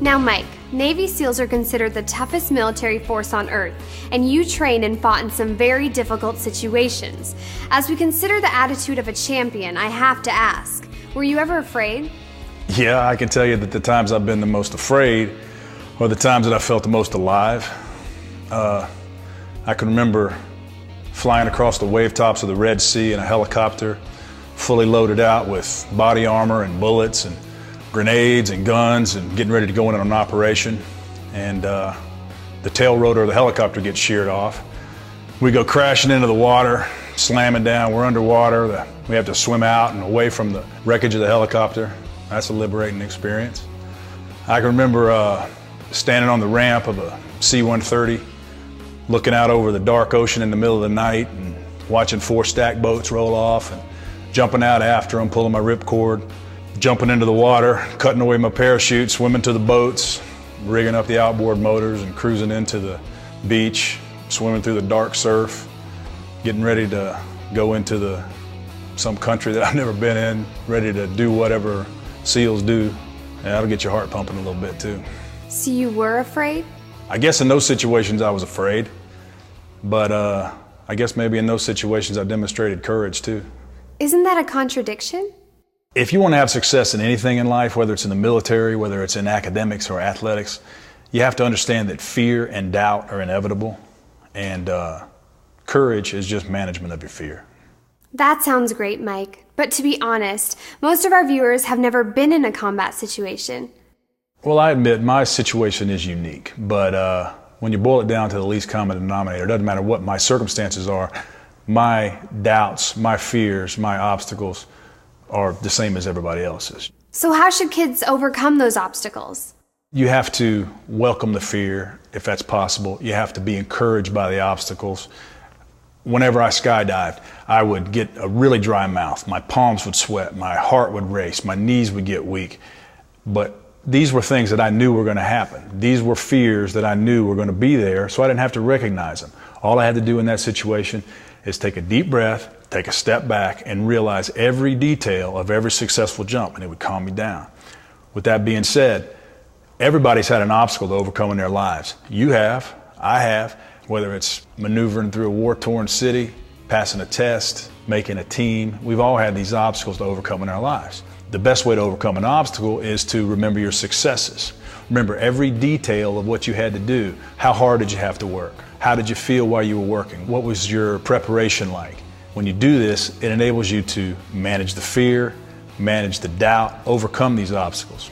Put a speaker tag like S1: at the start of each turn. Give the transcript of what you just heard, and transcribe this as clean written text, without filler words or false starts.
S1: Now, Mike, Navy SEALs are considered the toughest military force on Earth, and you trained and fought in some very difficult situations. As we consider the attitude of a champion, I have to ask, were you ever afraid?
S2: Yeah, I can tell you that the times I've been the most afraid are the times that I felt the most alive. I can remember flying across the wave tops of the Red Sea in a helicopter, fully loaded out with body armor and bullets and grenades and guns and getting ready to go in on an operation. And the tail rotor of the helicopter gets sheared off. We go crashing into the water, slamming down. We're underwater. We have to swim out and away from the wreckage of the helicopter. That's a liberating experience. I can remember standing on the ramp of a C-130, looking out over the dark ocean in the middle of the night and watching 4 stack boats roll off and jumping out after them, pulling my ripcord, jumping into the water, cutting away my parachute, swimming to the boats, rigging up the outboard motors and cruising into the beach, swimming through the dark surf, getting ready to go into some country that I've never been in, ready to do whatever SEALs do. And that'll get your heart pumping a little bit too.
S1: So you were afraid?
S2: I guess in those situations I was afraid, but I guess maybe in those situations I demonstrated courage too.
S1: Isn't that a contradiction?
S2: If you want to have success in anything in life, whether it's in the military, whether it's in academics or athletics, you have to understand that fear and doubt are inevitable, and courage is just management of your fear.
S1: That sounds great, Mike. But to be honest, most of our viewers have never been in a combat situation.
S2: Well, I admit my situation is unique, but when you boil it down to the least common denominator, it doesn't matter what my circumstances are, my doubts, my fears, my obstacles are the same as everybody else's.
S1: So how should kids overcome those obstacles?
S2: You have to welcome the fear, if that's possible. You have to be encouraged by the obstacles. Whenever I skydived, I would get a really dry mouth. My palms would sweat, my heart would race, my knees would get weak. But these were things that I knew were going to happen. These were fears that I knew were going to be there, so I didn't have to recognize them. All I had to do in that situation is take a deep breath, take a step back, and realize every detail of every successful jump, and it would calm me down. With that being said, everybody's had an obstacle to overcome in their lives. You have, I have, whether it's maneuvering through a war-torn city, passing a test, making a team. We've all had these obstacles to overcome in our lives. The best way to overcome an obstacle is to remember your successes. Remember every detail of what you had to do. How hard did you have to work? How did you feel while you were working? What was your preparation like? When you do this, it enables you to manage the fear, manage the doubt, overcome these obstacles.